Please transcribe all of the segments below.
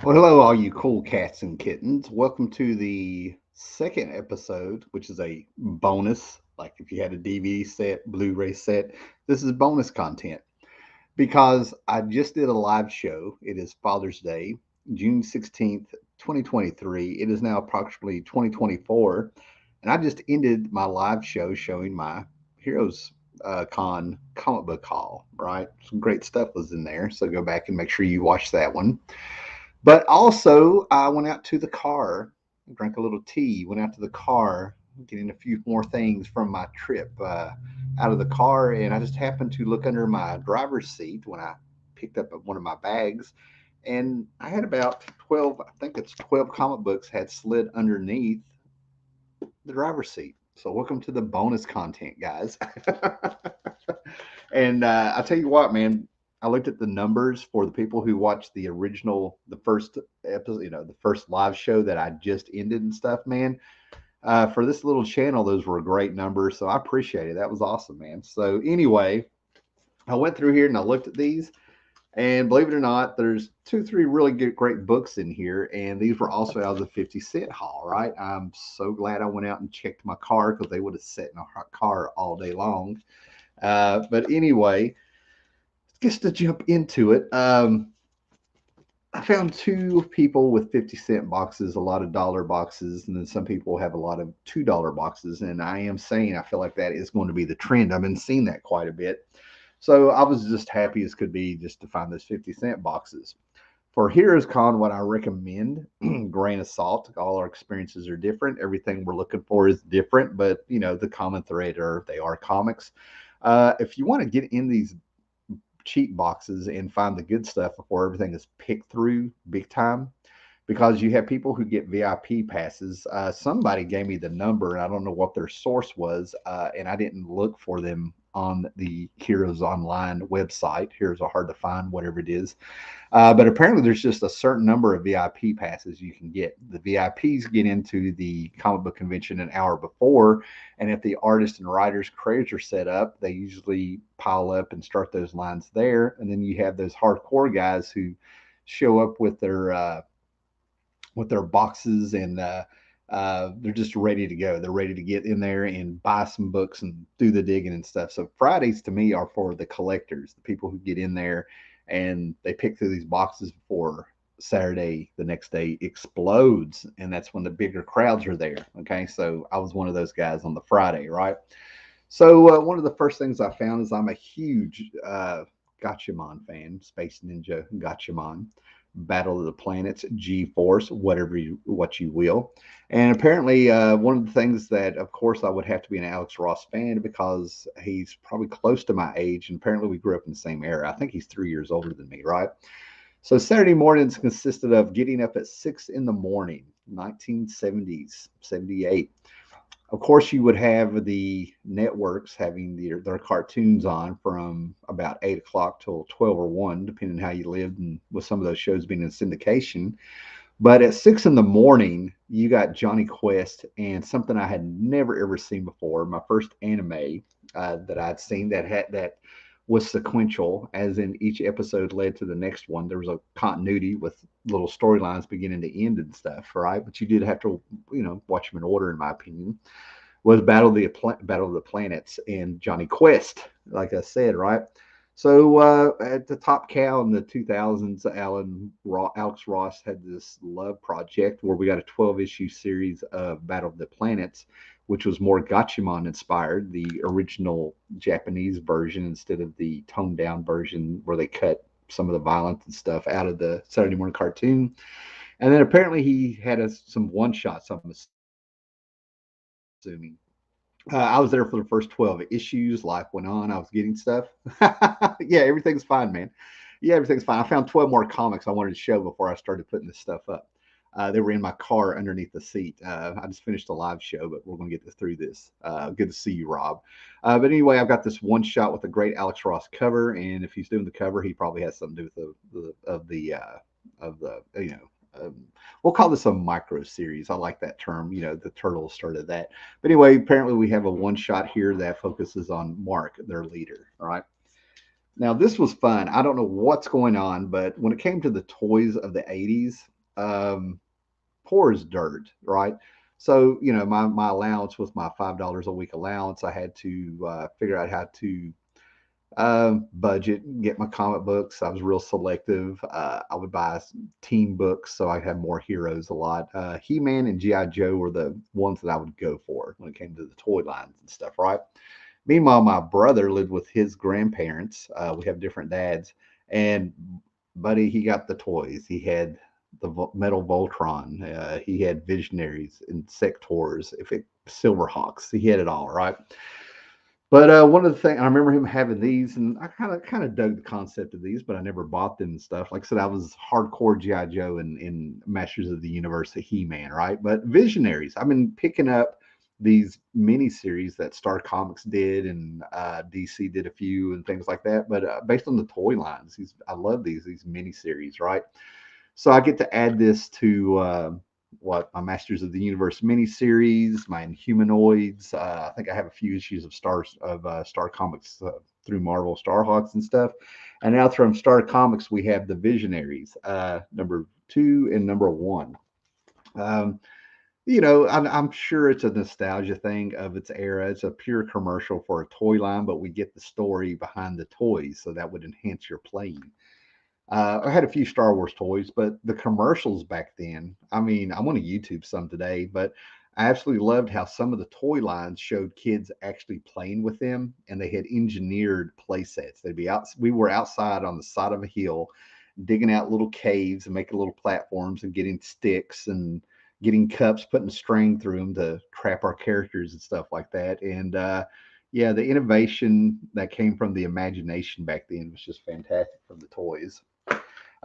Well, hello, all you cool cats and kittens. Welcome to the second episode, which is a bonus. Like if you had a DVD set, Blu ray set, this is bonus content because I just did a live show. It is Father's Day, June 16th, 2023. It is now approximately 2024. And I just ended my live show showing my Heroes Con comic book haul, right? Some great stuff was in there. So go back and make sure you watch that one. But also, I went out to the car, drank a little tea, went out to the car, getting a few more things from my trip out of the car. And I just happened to look under my driver's seat when I picked up one of my bags. And I had about 12, I think it's 12 comic books had slid underneath the driver's seat. So, welcome to the bonus content, guys. And I tell you what, man, I looked at the numbers for the people who watched the original, the first episode, the first live show that I just ended and stuff, man. For this little channel, those were great numbers. So I appreciate it. That was awesome, man. So anyway, I went through here and I looked at these. And believe it or not, there's two, three really good, great books in here. And these were also out of the 50 cent haul, right? I'm so glad I went out and checked my car because they would have sat in a car all day long. But anyway, just to jump into it, I found two people with 50 cent boxes, a lot of dollar boxes, and then some people have a lot of $2 boxes. And I am saying I feel like that is going to be the trend. I've been seeing that quite a bit. So I was just happy as could be just to find those 50 cent boxes. For Heroes Con, what I recommend, grain of salt. All our experiences are different. Everything we're looking for is different, but the common thread are they are comics. If you want to get in these cheap boxes and find the good stuff before everything is picked through big time, because you have people who get VIP passes. Somebody gave me the number, and I don't know what their source was, and I didn't look for them on the Heroes Online website. Heroes are hard to find, whatever it is. But apparently, there's just a certain number of VIP passes you can get. The VIPs get into the comic book convention an hour before, and if the artists and writers, creators are set up, they usually pile up and start those lines there. And then you have those hardcore guys who show up with their boxes and they're just ready to go. They're ready to get in there and buy some books and do the digging and stuff. So Fridays to me are for the collectors, the people who get in there and they pick through these boxes before Saturday, the next day explodes. And that's when the bigger crowds are there. Okay. So I was one of those guys on the Friday, right? So one of the first things I found is I'm a huge Gatchaman fan, Space Ninja Gatchaman, Battle of the Planets, G Force, what you will. And apparently, one of the things that, of course, I would have to be an Alex Ross fan because he's probably close to my age, and apparently we grew up in the same era. I think he's 3 years older than me, right? So Saturday mornings consisted of getting up at 6 in the morning, 1970s, 78. Of course, you would have the networks having their cartoons on from about 8 o'clock till 12 or 1, depending on how you lived, and with some of those shows being in syndication. But at 6 in the morning, you got Johnny Quest and something I had never ever seen before. My first anime that I'd seen that was sequential, as in each episode led to the next one. There was a continuity with little storylines beginning to end and stuff, right? But you did have to, watch them in order, in my opinion. Was Battle of the Planets and Johnny Quest, like I said, right? So at the top cow in the 2000s, Alex Ross had this love project where we got a 12-issue series of Battle of the Planets, which was more Gatchaman inspired, the original Japanese version instead of the toned down version where they cut some of the violence and stuff out of the Saturday morning cartoon. And then apparently he had some one shots, I'm assuming. I was there for the first 12 issues. Life went on. I was getting stuff. Yeah, everything's fine, man. Yeah, everything's fine. I found 12 more comics I wanted to show before I started putting this stuff up. They were in my car underneath the seat. I just finished a live show, but we're going to get through this. Good to see you, Rob. But anyway, I've got this one shot with a great Alex Ross cover, and if he's doing the cover, he probably has something to do with the we'll call this a micro series. I like that term. The Turtles started that. But anyway, apparently we have a one shot here that focuses on Mark, their leader. All right. Now, this was fun. I don't know what's going on, but when it came to the toys of the 80s, um, poor as dirt, right? So, you know, my allowance was my $5 a week allowance. I had to figure out how to budget, get my comic books. I was real selective. I would buy team books so I had more heroes a lot. He-Man and G.I. Joe were the ones that I would go for when it came to the toy lines and stuff, right? Meanwhile, my brother lived with his grandparents. We have different dads, and buddy, he got the toys. He had the metal Voltron. He had Visionaries, Insectors, if it Silverhawks. He had it all, right? But one of the things I remember him having these, and I kind of dug the concept of these, but I never bought them and stuff. Like I said, I was hardcore GI Joe and Masters of the Universe, He Man, right? But Visionaries, I've been picking up these mini series that Star Comics did and DC did a few and things like that. But based on the toy lines, I love these mini series, right? So I get to add this to what my Masters of the Universe miniseries, my Inhumanoids. I think I have a few issues of Star Comics through Marvel Starhawks and stuff. And now from Star Comics, we have the Visionaries, number 2 and number 1. Um, you know, I'm sure it's a nostalgia thing of its era. It's a pure commercial for a toy line, but we get the story behind the toys, so that would enhance your playing. I had a few Star Wars toys, but the commercials back then, I mean, I want to YouTube some today, but I absolutely loved how some of the toy lines showed kids actually playing with them and they had engineered play sets. They'd be out, we were outside on the side of a hill, digging out little caves and making little platforms and getting sticks and getting cups, putting string through them to trap our characters and stuff like that. And yeah, the innovation that came from the imagination back then was just fantastic from the toys.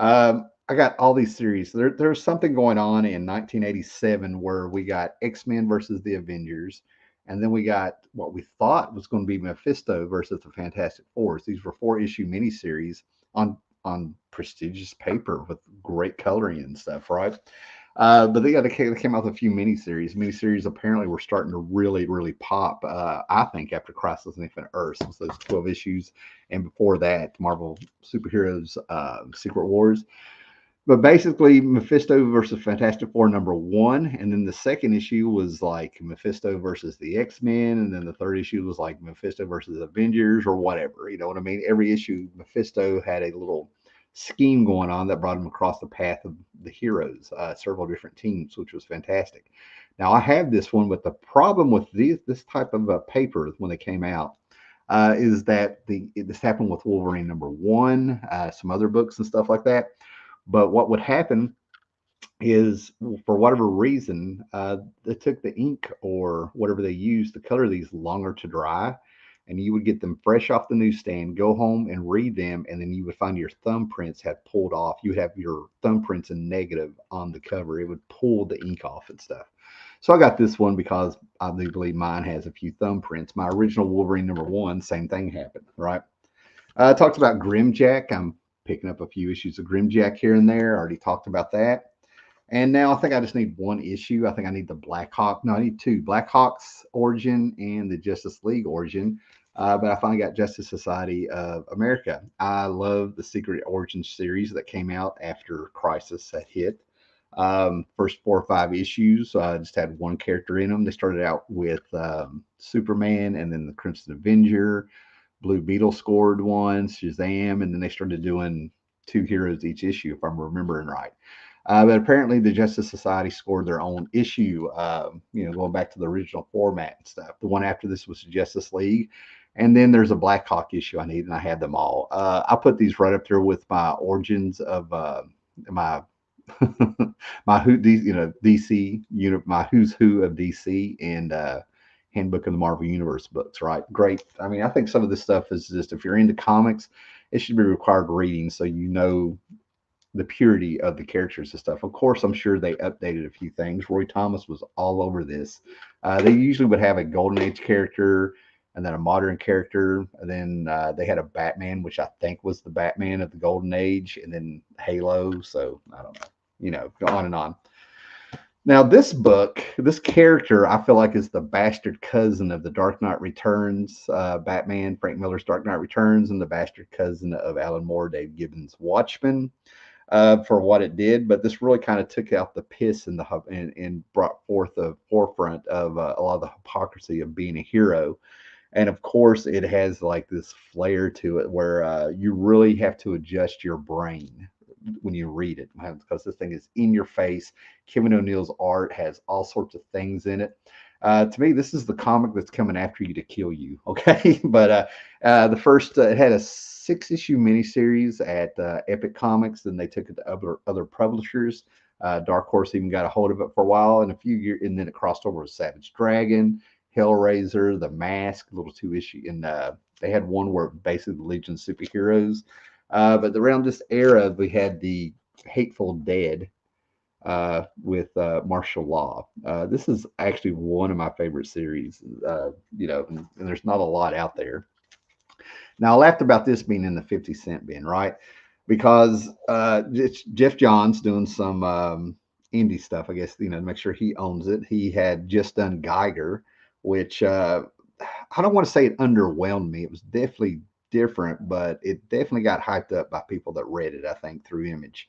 I got all these series. There's something going on in 1987 where we got X-Men versus the Avengers, and then we got what we thought was going to be Mephisto versus the Fantastic Four. These were 4-issue miniseries on prestigious paper with great coloring and stuff, right? But they came out with a few miniseries. Miniseries apparently were starting to really pop. I think after Crisis on Infinite Earths was those 12 issues, and before that, Marvel Superheroes Secret Wars. But basically, Mephisto versus Fantastic Four number 1, and then the second issue was like Mephisto versus the X-Men, and then the third issue was like Mephisto versus Avengers or whatever. You know what I mean? Every issue, Mephisto had a little scheme going on that brought him across the path of the heroes, several different teams, which was fantastic. Now I have this one, but the problem with this type of paper when they came out is that this happened with Wolverine number 1, some other books and stuff like that. But what would happen is, for whatever reason, they took the ink or whatever they used to color these longer to dry, and you would get them fresh off the newsstand, go home and read them, and then you would find your thumbprints had pulled off. You would have your thumbprints in negative on the cover. It would pull the ink off and stuff. So I got this one because I do believe mine has a few thumbprints. My original Wolverine number 1, same thing happened, right? Talked about Grimjack. I'm picking up a few issues of Grimjack here and there. I already talked about that. And now I think I just need one issue. I think I need the Blackhawk. No, I need two: Blackhawk's origin and the Justice League origin. But I finally got Justice Society of America. I love the Secret Origin series that came out after Crisis had hit. First 4 or 5 issues, I just had one character in them. They started out with Superman and then the Crimson Avenger. Blue Beetle scored one, Shazam, and then they started doing 2 heroes each issue, if I'm remembering right. But apparently, the Justice Society scored their own issue, going back to the original format and stuff. The one after this was the Justice League. And then there's a Blackhawk issue I need, and I had them all. I put these right up there with my origins of my my DC unit, my who's who of DC, and Handbook of the Marvel Universe books, right? Great. I mean, I think some of this stuff is just, if you're into comics, it should be required reading so you know the purity of the characters and stuff. Of course, I'm sure they updated a few things. Roy Thomas was all over this. They usually would have a Golden Age character and then a modern character. And then they had a Batman, which I think was the Batman of the Golden Age, and then Halo. So I don't know, go on and on. Now, this book, this character, I feel like is the bastard cousin of the Dark Knight Returns, Batman, Frank Miller's Dark Knight Returns, and the bastard cousin of Alan Moore, Dave Gibbons' Watchmen. for what it did, but this really kind of took out the piss in the and brought forth the forefront of a lot of the hypocrisy of being a hero. And of course, it has like this flair to it where you really have to adjust your brain when you read it because this thing is in your face. Kevin O'Neill's art has all sorts of things in it. To me, this is the comic that's coming after you to kill you. Okay, but the first it had a 6-issue miniseries at Epic Comics, then they took it to other publishers. Dark Horse even got a hold of it for a while, and a few years, and then it crossed over with Savage Dragon, Hellraiser, The Mask, little 2-issue, and they had one where basically the Legion of Superheroes. But around this era, we had the Hateful Dead with martial law. This is actually one of my favorite series, and there's not a lot out there. Now, I laughed about this being in the 50 cent bin, right? Because it's Jeff Johns doing some indie stuff, I guess, to make sure he owns it. He had just done Geiger, which I don't want to say it underwhelmed me. It was definitely different, but it definitely got hyped up by people that read it, I think, through Image.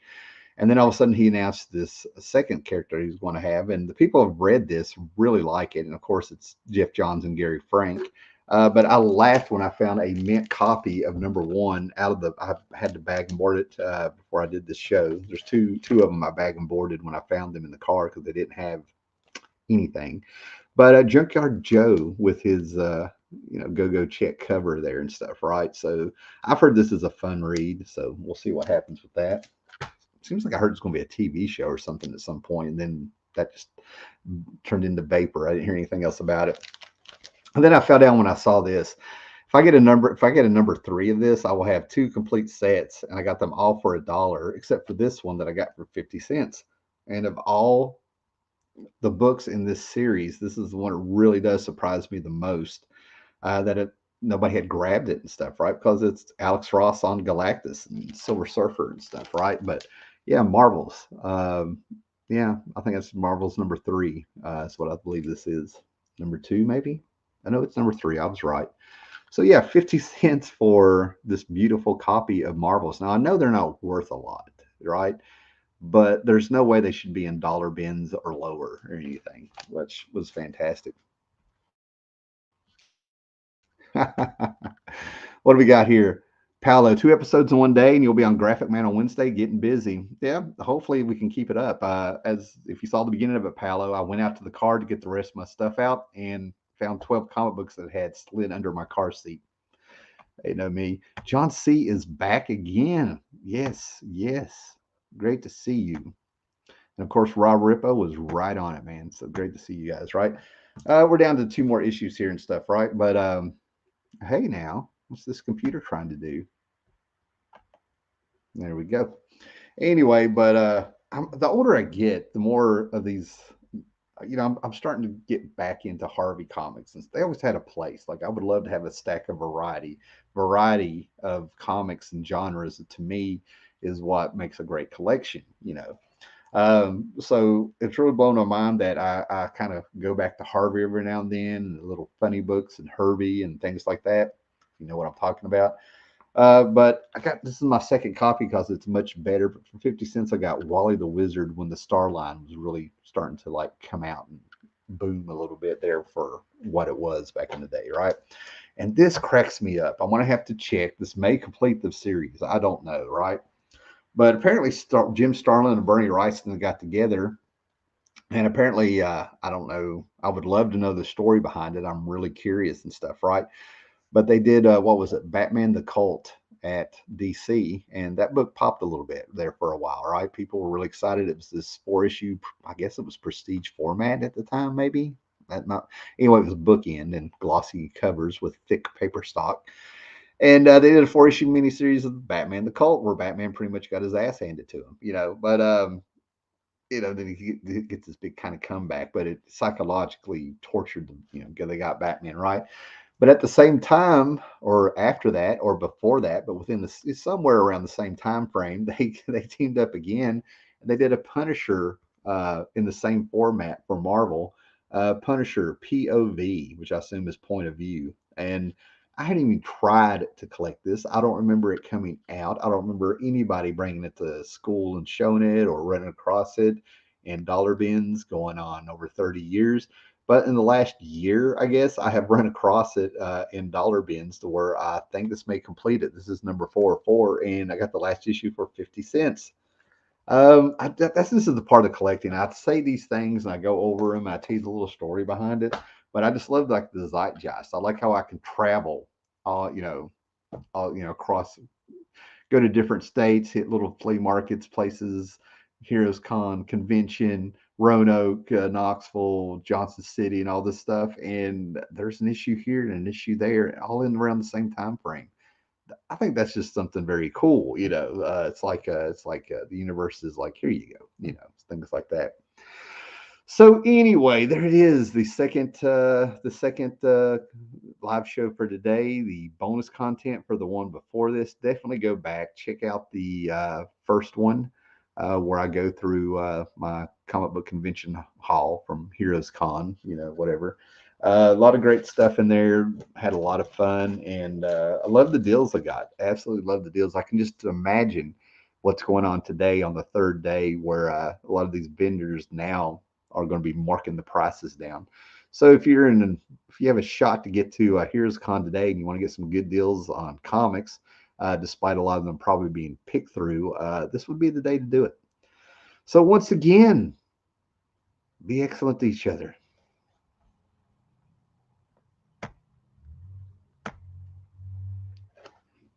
And then all of a sudden, he announced this second character he's going to have, and the people who have read this really like it. And of course, it's Jeff Johns and Gary Frank. But I laughed when I found a mint copy of #1 out of the. I had to bag and board it before I did this show. There's two of them I bag and boarded when I found them in the car because they didn't have anything. But Junkyard Joe with his go check cover there and stuff, right? So I've heard this is a fun read. So we'll see what happens with that. Seems like I heard it's going to be a TV show or something at some point, and then that just turned into vapor. I didn't hear anything else about it. And then I fell down when I saw this. If I get a number 3 of this, I will have 2 complete sets, and I got them all for $1, except for this one that I got for 50 cents. And of all the books in this series, this is the one that really does surprise me the most. Nobody had grabbed it and stuff, right? Because it's Alex Ross on Galactus and Silver Surfer and stuff, right? But yeah, Marvels. Yeah, I think that's Marvels number 3. That's what I believe this is. Number 2, maybe. I know it's number 3. I was right. So yeah, 50 cents for this beautiful copy of Marvels. Now I know they're not worth a lot, right? But there's no way they should be in dollar bins or lower or anything, which was fantastic. What do we got here? Paolo, 2 episodes in one day, and you'll be on Graphic Man on Wednesday, getting busy. Yeah, hopefully we can keep it up. As if you saw the beginning of it, Paolo, I went out to the car to get the rest of my stuff out and found 12 comic books that had slid under my car seat. They know me. John C. is back again. Yes, yes. Great to see you. And of course, Rob Rippo was right on it, man. So great to see you guys, right? We're down to 2 more issues here and stuff, right? But hey, now, what's this computer trying to do? There we go. Anyway, but the older I get, the more of these, I'm starting to get back into Harvey comics. And they always had a place. Like I would love to have a stack of variety of comics and genres. That to me is what makes a great collection. So it's really blown my mind that I kind of go back to Harvey every now and then, and the little funny books and Herbie and things like that. You know what I'm talking about. But I got this is my second copy because it's much better. But for 50 cents, I got Wally the Wizard when the Star Line was really starting to like come out and boom a little bit there for what it was back in the day, right? And this cracks me up. I'm gonna have to check. This may complete the series. I don't know, right? But apparently, Jim Starlin and Bernie Wrightson got together, and apparently, I don't know. I would love to know the story behind it. I'm really curious and stuff, right? But they did what was it, Batman the Cult at DC, and that book popped a little bit there for a while, right? People were really excited. It was this 4-issue, I guess it was prestige format at the time, maybe. That not anyway. It was bookend and glossy covers with thick paper stock. And they did a 4-issue miniseries of Batman the Cult, where Batman pretty much got his ass handed to him. But then he gets this big kind of comeback, but it psychologically tortured them, because they got Batman right. But at the same time, or after that, or before that, but within somewhere around the same time frame, they teamed up again, and they did a Punisher in the same format for Marvel, Punisher POV, which I assume is point of view, and I hadn't even tried to collect this. I don't remember it coming out. I don't remember anybody bringing it to school and showing it or running across it in dollar bins going on over 30 years. But in the last year, I guess I have run across it in dollar bins to where I think this may complete it. This is number 404, and I got the last issue for 50 cents. This is the part of collecting. I say these things and I go over them. I tell you the little story behind it, but I just love like the zeitgeist. I like how I can travel, you know, across, go to different states, hit little flea markets, places, Heroes Con, convention, Roanoke, Knoxville, Johnson City, and all this stuff. And there's an issue here and an issue there, all in around the same time frame. I think that's just something very cool. It's like the universe is like, here you go, things like that. So anyway, there it is, the second live show for today. The bonus content for the one before this. Definitely go back, check out the first one where I go through my comic book convention hall from Heroes Con, whatever. A lot of great stuff in there. Had a lot of fun, and I love the deals I got. Absolutely love the deals. I can just imagine what's going on today on the third day, where a lot of these vendors now are going to be marking the prices down. So if you have a shot to get to Heroes Con today and you want to get some good deals on comics, despite a lot of them probably being picked through, this would be the day to do it. So once again, be excellent to each other.